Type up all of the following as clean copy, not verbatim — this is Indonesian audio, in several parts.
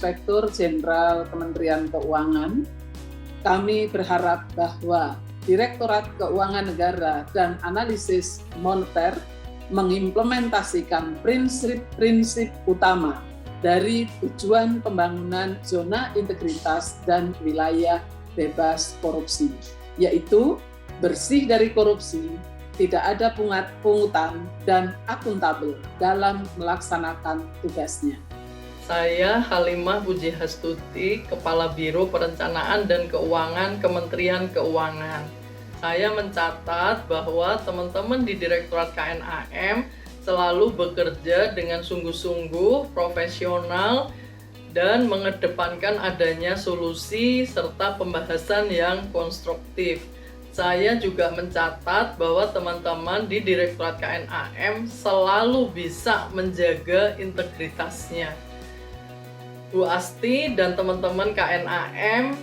Inspektur Jenderal Kementerian Keuangan, kami berharap bahwa Direktorat Keuangan Negara dan Analisis Moneter mengimplementasikan prinsip-prinsip utama dari tujuan pembangunan zona integritas dan wilayah bebas korupsi, yaitu bersih dari korupsi, tidak ada pungutan, dan akuntabel dalam melaksanakan tugasnya. Saya Halimah Puji Hastuti, Kepala Biro Perencanaan dan Keuangan Kementerian Keuangan. Saya mencatat bahwa teman-teman di Direktorat KNAM selalu bekerja dengan sungguh-sungguh, profesional, dan mengedepankan adanya solusi serta pembahasan yang konstruktif. Saya juga mencatat bahwa teman-teman di Direktorat KNAM selalu bisa menjaga integritasnya. Bu Asti dan teman-teman KNAM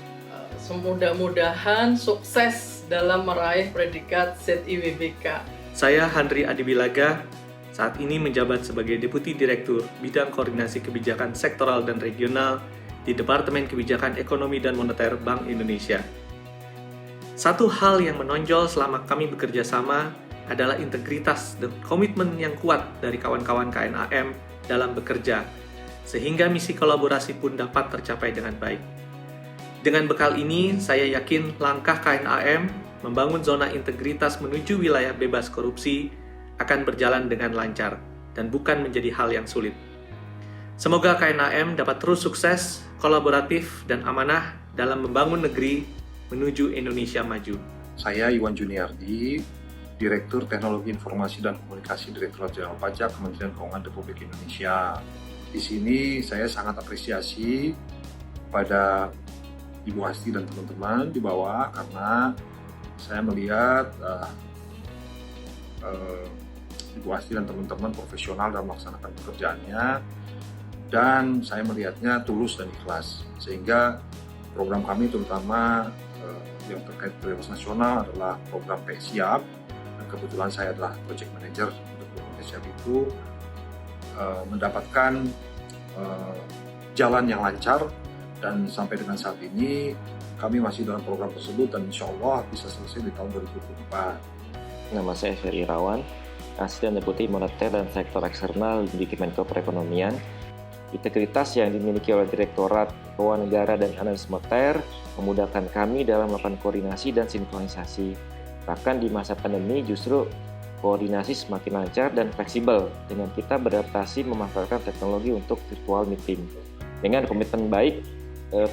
mudah-mudahan sukses dalam meraih predikat ZIWBK. Saya Handri Adibilaga, saat ini menjabat sebagai Deputi Direktur Bidang Koordinasi Kebijakan Sektoral dan Regional di Departemen Kebijakan Ekonomi dan Moneter Bank Indonesia. Satu hal yang menonjol selama kami bekerja sama adalah integritas dan komitmen yang kuat dari kawan-kawan KNAM dalam bekerja, sehingga misi kolaborasi pun dapat tercapai dengan baik. Dengan bekal ini, saya yakin langkah KNAM membangun zona integritas menuju wilayah bebas korupsi akan berjalan dengan lancar dan bukan menjadi hal yang sulit. Semoga KNAM dapat terus sukses, kolaboratif, dan amanah dalam membangun negeri menuju Indonesia maju. Saya Iwan Juniardi, Direktur Teknologi Informasi dan Komunikasi Direktorat Jenderal Pajak Kementerian Keuangan Republik Indonesia. Di sini saya sangat apresiasi pada Ibu Asti dan teman-teman di bawah karena saya melihat Ibu Asti dan teman-teman profesional dalam melaksanakan pekerjaannya dan saya melihatnya tulus dan ikhlas, sehingga program kami terutama yang terkait prioritas nasional adalah program PSIAP, dan kebetulan saya adalah Project Manager untuk program PSIAP itu mendapatkan jalan yang lancar, dan sampai dengan saat ini kami masih dalam program tersebut dan insya Allah bisa selesai di tahun 2024. Nama saya Ferry Irawan, Asisten Deputi Moneter dan Sektor Eksternal di Kemenko Perekonomian. Integritas yang dimiliki oleh Direktorat Keuangan Negara dan Analisis Moneter memudahkan kami dalam melakukan koordinasi dan sinkronisasi. Bahkan di masa pandemi justru koordinasi semakin lancar dan fleksibel dengan kita beradaptasi memanfaatkan teknologi untuk virtual meeting. Dengan komitmen baik,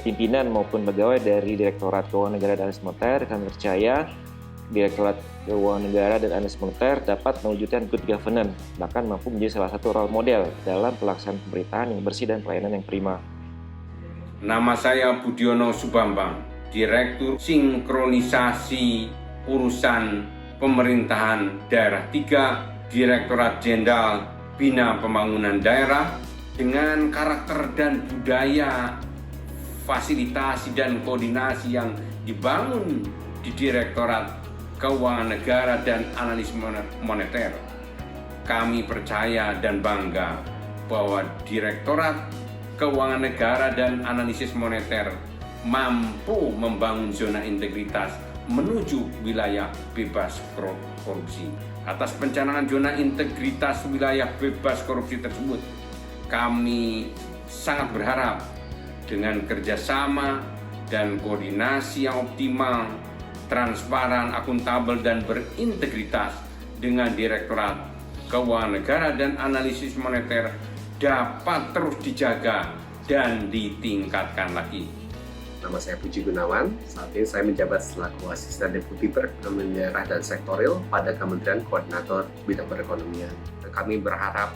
pimpinan maupun pegawai dari Direktorat Keuangan Negara dan Analisis Moneter, kami percaya Direktorat Keuangan Negara dan Analisis Moneter dapat mewujudkan good governance, bahkan mampu menjadi salah satu role model dalam pelaksanaan pemerintahan yang bersih dan pelayanan yang prima. Nama saya Budiono Subambang, Direktur Sinkronisasi Urusan Pemerintahan Daerah 3, Direktorat Jenderal Bina Pembangunan Daerah, dengan karakter dan budaya fasilitasi dan koordinasi yang dibangun di Direktorat Keuangan Negara dan Analisis Moneter. Kami percaya dan bangga bahwa Direktorat Keuangan Negara dan Analisis Moneter mampu membangun zona integritas menuju wilayah bebas korupsi. Atas pencanangan zona integritas wilayah bebas korupsi tersebut, kami sangat berharap dengan kerjasama dan koordinasi yang optimal, transparan, akuntabel, dan berintegritas dengan Direktorat Keuangan Negara dan Analisis Moneter dapat terus dijaga dan ditingkatkan lagi. Nama saya Puji Gunawan, saat ini saya menjabat selaku Asisten Deputi Perekonomian Daerah dan Sektoril pada Kementerian Koordinator Bidang Perekonomian. Kami berharap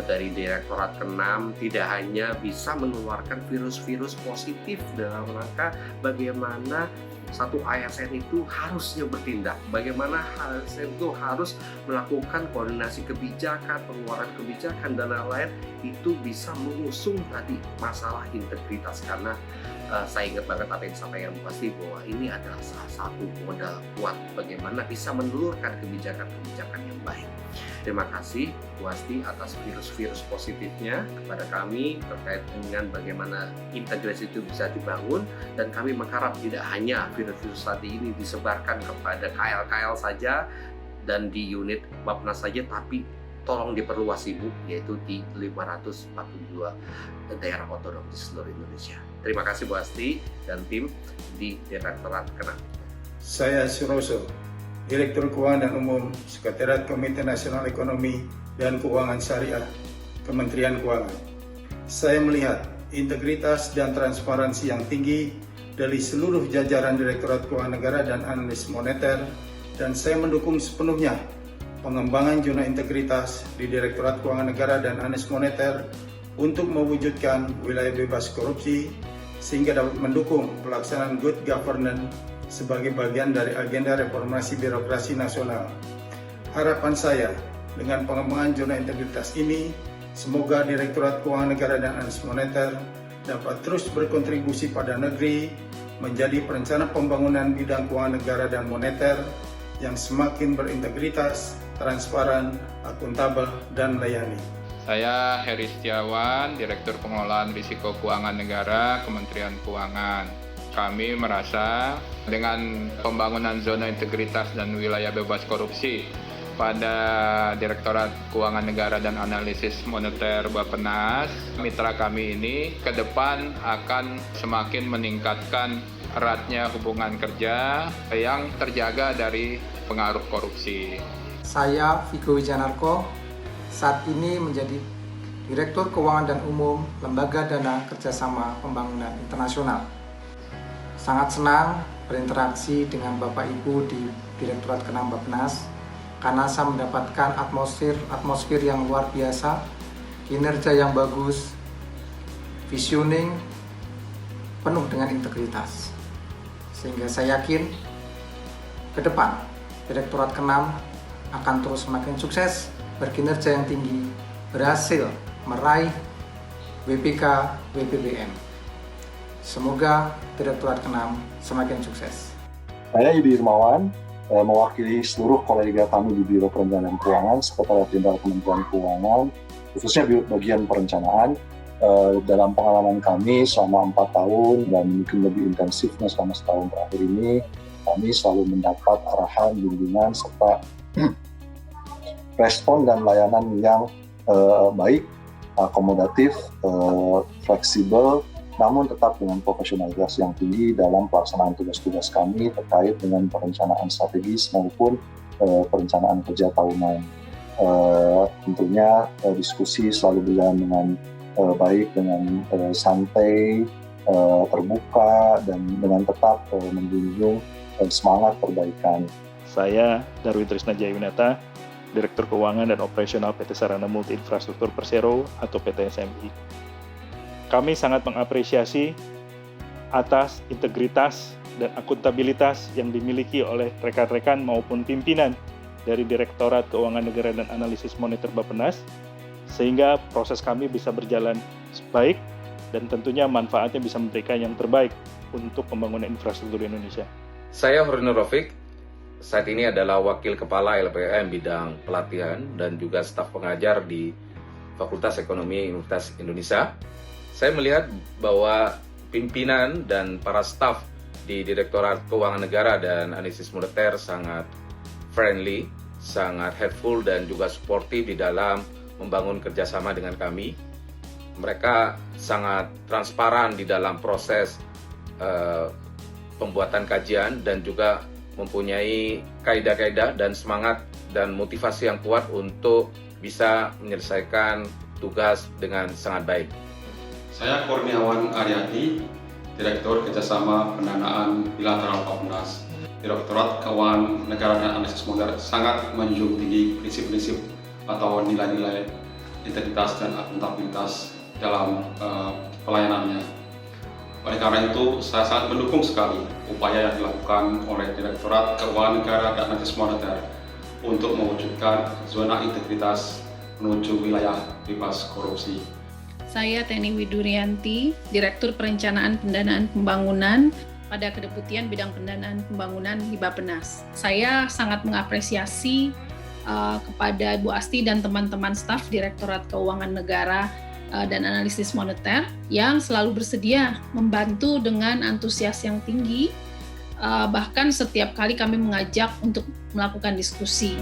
dari Direktorat ke-6 tidak hanya bisa mengeluarkan virus-virus positif dalam rangka bagaimana satu ASN itu harusnya bertindak, bagaimana ASN itu harus melakukan koordinasi kebijakan, pengeluaran kebijakan, dan lain-lain, itu bisa mengusung tadi masalah integritas, karena Saya ingat banget apa yang disampaikan Bu Asti bahwa ini adalah salah satu modal kuat bagaimana bisa menelurkan kebijakan-kebijakan yang baik. Terima kasih Bu Asti atas virus-virus positifnya kepada kami terkait dengan bagaimana integrasi itu bisa dibangun, dan kami mengharap tidak hanya virus-virus tadi ini disebarkan kepada KL-KL saja dan di unit Bappenas saja, tapi tolong diperluas Ibu, yaitu di 542 daerah otonom di seluruh Indonesia. Terima kasih Bu Asti dan tim di Direktorat Kenam. Saya Suroso, Direktur Keuangan dan Umum, Sekretariat Komite Nasional Ekonomi dan Keuangan Syariah, Kementerian Keuangan. Saya melihat integritas dan transparansi yang tinggi dari seluruh jajaran Direktorat Keuangan Negara dan Analis Moneter, dan saya mendukung sepenuhnya pengembangan zona integritas di Direktorat Keuangan Negara dan Analis Moneter untuk mewujudkan wilayah bebas korupsi sehingga dapat mendukung pelaksanaan good governance sebagai bagian dari agenda reformasi birokrasi nasional. Harapan saya dengan pengembangan zona integritas ini, semoga Direktorat Keuangan Negara dan Analis Moneter dapat terus berkontribusi pada negeri menjadi perencana pembangunan bidang keuangan negara dan moneter yang semakin berintegritas, transparan, akuntabel, dan melayani. Saya Heri Setiawan, Direktur Pengelolaan Risiko Keuangan Negara, Kementerian Keuangan. Kami merasa dengan pembangunan zona integritas dan wilayah bebas korupsi pada Direktorat Keuangan Negara dan Analisis Moneter Bappenas, mitra kami ini ke depan akan semakin meningkatkan eratnya hubungan kerja yang terjaga dari pengaruh korupsi. Saya Vigo Wijanarko, saat ini menjadi Direktur Keuangan dan Umum Lembaga Dana Kerjasama Pembangunan Internasional. Sangat senang berinteraksi dengan Bapak Ibu di Direktorat Kenam Bappenas karena saya mendapatkan atmosfer yang luar biasa, kinerja yang bagus, visioning penuh dengan integritas. Sehingga saya yakin ke depan Direktorat Kenam akan terus semakin sukses, berkinerja yang tinggi, berhasil meraih WPK WPBM. Semoga Direktorat Kenam semakin sukses. Saya Yudi Irmawan, mewakili seluruh kolega kami di Biro Perencanaan Keuangan, Sekretariat Jenderal Kementerian Keuangan, khususnya bagian perencanaan. Dalam pengalaman kami selama 4 tahun dan mungkin lebih intensifnya selama setahun terakhir ini, kami selalu mendapat arahan, bimbingan, serta respon dan layanan yang baik, akomodatif, fleksibel, namun tetap dengan profesionalitas yang tinggi dalam pelaksanaan tugas-tugas kami terkait dengan perencanaan strategis maupun perencanaan kerja tahunan. Tentunya diskusi selalu berjalan dengan baik, dengan santai, terbuka, dan dengan tetap menjunjung semangat perbaikan. Saya Darwin Trisna Jayawinata, Direktur Keuangan dan Operasional PT Sarana Multi Infrastruktur Persero atau PT SMI. Kami sangat mengapresiasi atas integritas dan akuntabilitas yang dimiliki oleh rekan-rekan maupun pimpinan dari Direktorat Keuangan Negara dan Analisis Moneter Bappenas, sehingga proses kami bisa berjalan baik dan tentunya manfaatnya bisa memberikan yang terbaik untuk pembangunan infrastruktur Indonesia. Saya Hurnur Rafiq, saat ini adalah Wakil Kepala LPM bidang pelatihan dan juga staf pengajar di Fakultas Ekonomi Universitas Indonesia. Saya melihat bahwa pimpinan dan para staf di Direktorat Keuangan Negara dan Analisis Moneter sangat friendly, sangat helpful dan juga suportif di dalam membangun kerjasama dengan kami. Mereka sangat transparan di dalam proses pembuatan kajian dan juga mempunyai kaidah-kaidah dan semangat dan motivasi yang kuat untuk bisa menyelesaikan tugas dengan sangat baik. Saya Kurniawan Aryadi, Direktur Kerjasama Pendanaan Bilateral Bappenas. Direktorat Keuangan Negara dan Analisis Moneter sangat menjunjung tinggi prinsip-prinsip atau nilai-nilai integritas dan akuntabilitas dalam pelayanannya. Oleh karena itu, saya sangat mendukung sekali upaya yang dilakukan oleh Direktorat Keuangan Negara dan Analisis Moneter untuk mewujudkan zona integritas menuju wilayah bebas korupsi. Saya Teni Widurianti, Direktur Perencanaan Pendanaan Pembangunan pada Kedeputian Bidang Pendanaan Pembangunan di Bappenas. Saya sangat mengapresiasi kepada Bu Asti dan teman-teman staf Direktorat Keuangan Negara dan Analisis Moneter yang selalu bersedia membantu dengan antusias yang tinggi, bahkan setiap kali kami mengajak untuk melakukan diskusi.